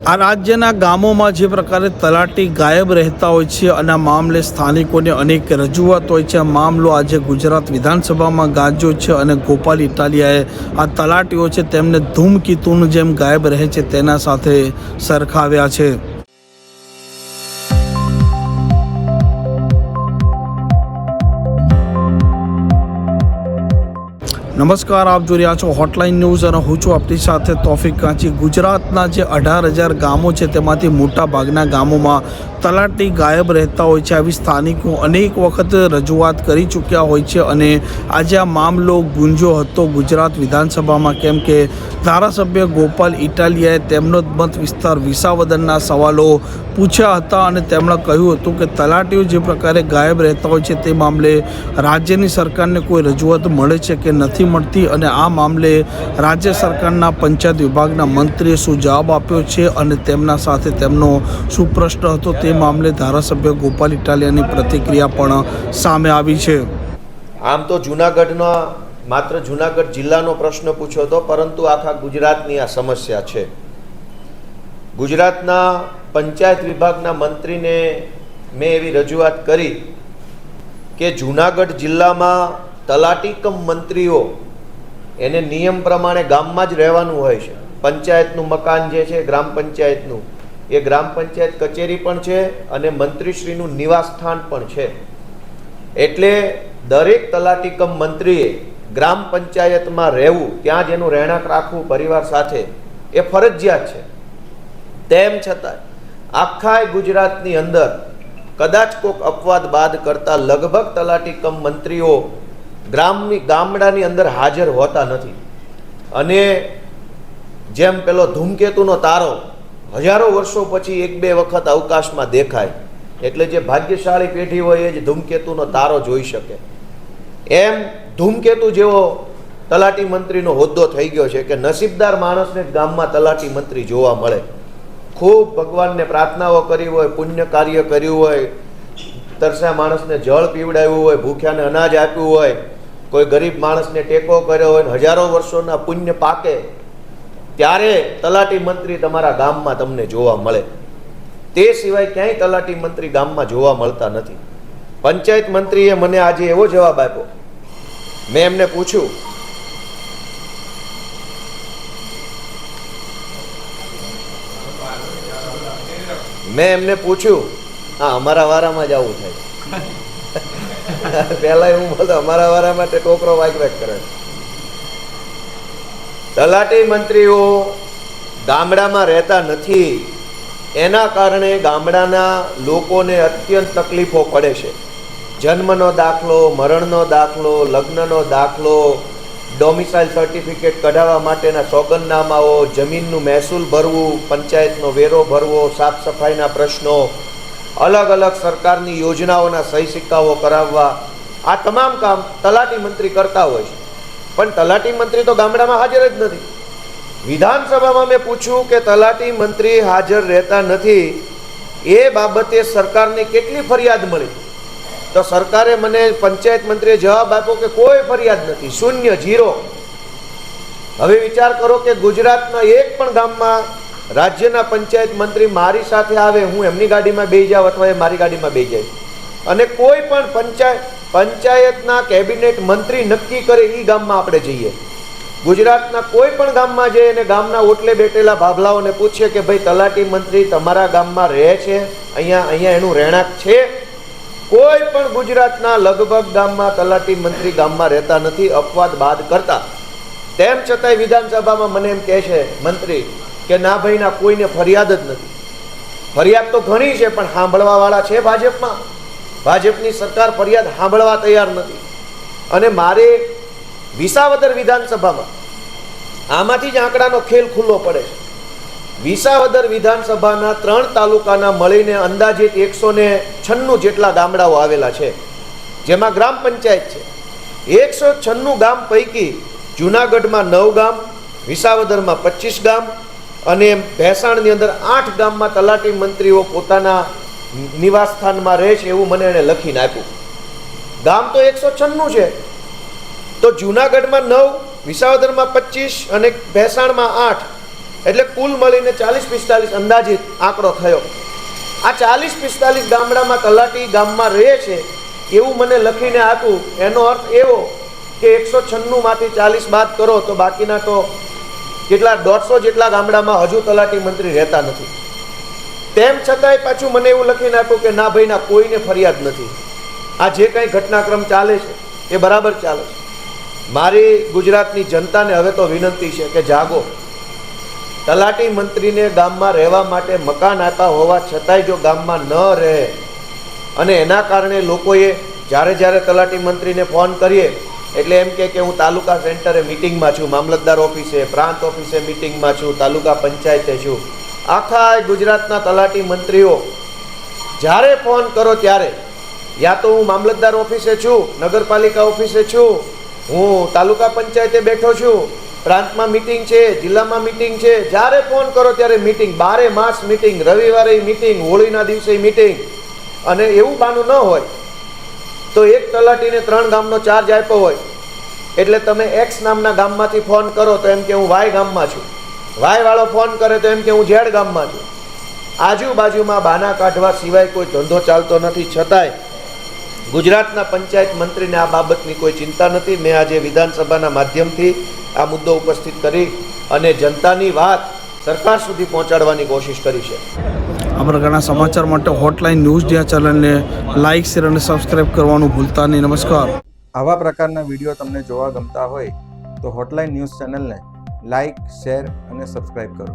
આ રાજ્યના ગામોમાં જે પ્રકારે તલાટી ગાયબ રહેતા હોય છે અને આ મામલે સ્થાનિકોને અનેક રજૂઆત હોય છે. આ મામલો આજે ગુજરાત વિધાનસભામાં ગાજ્યો છે અને ગોપાલ ઇટાલિયાએ આ તલાટીઓ છે તેમને ધૂમકીતુની જેમ ગાયબ રહે છે તેના સાથે સરખાવ્યા છે. નમસ્કાર, આપ જોઈ રહ્યા છો હોટલાઇન ન્યૂઝ અને હું છું આપણી સાથે તોફિક કાંચી. ગુજરાતના જે 18,000 ગામો છે તેમાંથી મોટા ભાગના ગામોમાં તલાટી ગાયબ રહેતા હોય છે. આવી સ્થાનિકો અનેક વખત રજૂઆત કરી ચૂક્યા હોય છે અને આજે આ મામલો ગુંજ્યો હતો ગુજરાત વિધાનસભામાં, કેમ કે ધારાસભ્ય ગોપાલ ઇટાલિયાએ તેમનો મત વિસ્તાર વિસાવદરના સવાલો પૂછ્યા હતા અને તેમણે કહ્યું હતું કે તલાટીઓ જે પ્રકારે ગાયબ રહેતા હોય છે તે મામલે રાજ્યની સરકારને કોઈ રજૂઆત મળે છે કે નથી મળતી અને આ મામલે રાજ્ય સરકારના પંચાયત વિભાગના મંત્રીએ શું જવાબ આપ્યો છે અને તેમના સાથે તેમનો શું પ્રશ્ન હતો તે મામલે ધારાસભ્ય ગોપાલ ઇટાલિયાની પ્રતિક્રિયા પણ સામે આવી છે. આમ તો જૂનાગઢનો માત્ર જૂનાગઢ જિલ્લાનો પ્રશ્ન પૂછ્યો હતો, પરંતુ આખા ગુજરાતની આ સમસ્યા છે. ગુજરાતના પંચાયત વિભાગના મંત્રીને મેં એવી રજૂઆત કરી કે જૂનાગઢ જિલ્લામાં તલાટી કમ મંત્રીઓ એને નિયમ પ્રમાણે ગામમાં જ રહેવાનું હોય છે. પંચાયતનું મકાન જે છે ગ્રામ પંચાયતનું, એ ગ્રામ પંચાયત કચેરી પણ છે અને મંત્રીશ્રીનું નિવાસ સ્થાન પણ છે. એટલે દરેક તલાટી કમ મંત્રીએ ગ્રામ પંચાયતમાં રહેવું, ત્યાં જ એનું રહેણાંક રાખવું પરિવાર સાથે, એ ફરજિયાત છે. તેમ છતાં આખા ગુજરાતની અંદર કદાચ કોઈક અપવાદ બાદ કરતા લગભગ તલાટી કમ મંત્રીઓ ગામડાની અંદર હાજર હોતા નથી. અને જેમ પેલો ધૂમકેતુનો તારો હજારો વર્ષો પછી એક બે વખત અવકાશમાં દેખાય, એટલે જે ભાગ્યશાળી પેઢી હોય એ જ ધૂમકેતુનો તારો જોઈ શકે. એમ ધૂમકેતુ જેવો તલાટી મંત્રીનો હોદ્દો થઈ ગયો છે કે નસીબદાર માણસને જ ગામમાં તલાટી મંત્રી જોવા મળે. ખૂબ ભગવાનને પ્રાર્થનાઓ કરી હોય, પુણ્ય કાર્ય કર્યું હોય, તરસ્યા માણસને જળ પીવડાવ્યું હોય, ભૂખ્યાને અનાજ આપ્યું હોય, કોઈ ગરીબ માણસને ટેકો કર્યો હોય, હજારો વર્ષોના પુણ્ય પાકે, ત્યારે તલાટી મંત્રી તમારા ગામમાં તમને જોવા મળે. તે સિવાય ક્યાંય તલાટી મંત્રી ગામમાં જોવા મળતા નથી. પંચાયત મંત્રીએ મને આજે એવો જવાબ આપ્યો. મેં એમને પૂછ્યું, હા અમારા વારામાં જ આવું થાય. પહેલા હું બોલતો અમારા વારા માટે ટોકરો વાગ કરે. તલાટી મંત્રીઓ ગામડામાં રહેતા નથી, એના કારણે ગામડાના લોકોને અત્યંત તકલીફો પડે છે. જન્મનો દાખલો, મરણનો દાખલો, લગ્નનો દાખલો, ડોમિસાઇલ સર્ટિફિકેટ કઢાવવા માટેના સોગંદનામાઓ, જમીનનું મહેસૂલ ભરવું, પંચાયતનો વેરો ભરવો, સાફ સફાઈના પ્રશ્નો, અલગ અલગ સરકારની યોજનાઓના સહી સિક્કાઓ કરાવવા, આ તમામ કામ તલાટી મંત્રી કરતા હોય છે. પણ તલાટી મંત્રી તો ગામડામાં હાજર જ નથી. વિધાનસભામાં મેં પૂછ્યું કે તલાટી મંત્રી હાજર રહેતા નથી, એ બાબતે સરકારને કેટલી ફરિયાદ મળી? તો સરકારે મને, પંચાયત મંત્રીએ જવાબ આપ્યો કે કોઈ ફરિયાદ નથી, શૂન્ય, ઝીરો. હવે વિચાર કરો કે ગુજરાતના એક પણ ગામમાં રાજ્યના પંચાયત મંત્રી મારી સાથે આવે, હું એમની ગાડીમાં બેસી જાઉં અથવા એ મારી ગાડીમાં બેસી જાય, અને કોઈ પણ પંચાયતના કેબિનેટ મંત્રી નક્કી કરે એ ગામમાં આપણે જઈએ. ગુજરાતના કોઈ પણ ગામમાં જઈએ અને ગામના ઓટલે બેઠેલા ભાભલાઓને પૂછીએ કે ભાઈ તલાટી મંત્રી તમારા ગામમાં રહે છે, અહીંયા એનું રહેણાંક છે? કોઈ પણ ગુજરાતના લગભગ ગામમાં તલાટી મંત્રી ગામમાં રહેતા નથી, અપવાદ બાદ કરતા. તેમ છતાંય વિધાનસભામાં મને એમ કહે છે મંત્રી કે ના ભાઈ ના, કોઈને ફરિયાદ જ નથી. ફરિયાદ તો ઘણી છે, પણ સાંભળવા વાળા છે ભાજપમાં. ભાજપની સરકાર ફરિયાદ સાંભળવા તૈયાર નથી. અને મારે વિસાવદર વિધાનસભામાં આમાંથી જ આંકડાનો ખેલ ખુલ્લો પડે છે. વિસાવદર વિધાનસભાના 3 તાલુકાના મળીને અંદાજિત 196 જેટલા ગામડાઓ આવેલા છે, જેમાં ગ્રામ પંચાયત છે. 196 ગામ પૈકી જૂનાગઢમાં 9 ગામ, વિસાવદરમાં 25 ગામ અને ભેસાણની અંદર 8 ગામમાં તલાટી મંત્રીઓ પોતાના નિવાસ સ્થાનમાં રહે છે, એવું મને એને લખીને આપ્યું. ગામ તો 196 છે, તો જૂનાગઢમાં 9, વિસાવદરમાં 25 અને ભેસાણમાં 8, એટલે કુલ મળીને 40-45 અંદાજિત આંકડો થયો. આ 40-45 ગામડામાં તલાટી ગામમાં રહે છે એવું મને લખીને આપ્યું. એનો અર્થ એવો કે 196 માંથી 40 બાદ કરો તો બાકીના તો કેટલા 150 જેટલા ગામડામાં હજુ તલાટી મંત્રી રહેતા નથી. તેમ છતાંય પાછું મને એવું લખીને આપ્યું કે ના ભાઈ ના, કોઈને ફરિયાદ નથી. આ જે કંઈ ઘટનાક્રમ ચાલે છે એ બરાબર ચાલે છે. મારી ગુજરાતની જનતાને હવે તો વિનંતી છે કે જાગો. તલાટી મંત્રીને ગામમાં રહેવા માટે મકાન આપ્યા હોવા છતાંય જો ગામમાં ન રહે અને એના કારણે લોકોએ જ્યારે તલાટી મંત્રીને ફોન કરીએ એટલે એમ કે હું તાલુકા સેન્ટરે મિટિંગમાં છું, મામલતદાર ઓફિસે, પ્રાંત ઓફિસે મિટિંગમાં છું, તાલુકા પંચાયતે છું. આખા ગુજરાતના તલાટી મંત્રીઓ જ્યારે ફોન કરો ત્યારે યા તો હું મામલતદાર ઓફિસે છું, નગરપાલિકા ઓફિસે છું, હું તાલુકા પંચાયતે બેઠો છું, પ્રાંતમાં મિટિંગ છે, જિલ્લામાં મિટિંગ છે. જ્યારે ફોન કરો ત્યારે મિટિંગ, 12 માસ મિટિંગ, રવિવારે મિટિંગ, હોળીના દિવસે મિટિંગ. અને એવું બાનું ન હોય તો એક તલાટીને 3 ગામનો ચાર્જ આપ્યો હોય એટલે તમે એક્સ નામના ગામમાંથી ફોન કરો તો એમ કે હું વાય ગામમાં છું, વાય વાળો ફોન કરે તો એમ કે હું ઝેડ ગામમાં છું. આજુબાજુમાં બાના કાઢવા સિવાય કોઈ ધંધો ચાલતો નથી. છતાંય ગુજરાતના પંચાયત મંત્રીને આ બાબતની કોઈ ચિંતા નથી. મેં આજે વિધાનસભાના માધ્યમથી આ મુદ્દો ઉપસ્થિત કરી અને જનતાની વાત સરકાર સુધી પહોંચાડવાની કોશિશ કરી છે. આ પ્રકારના સમાચાર માટે હોટલાઇન ન્યૂઝ ડિયા ચેનલને લાઇક, શેર અને સબસ્ક્રાઇબ કરવાનું ભૂલતા નહીં. નમસ્કાર. આવા પ્રકારના વિડીયો તમને જોવા ગમતા હોય તો હોટલાઇન ન્યૂઝ ચેનલને લાઇક, શેર અને સબસ્ક્રાઇબ કરો.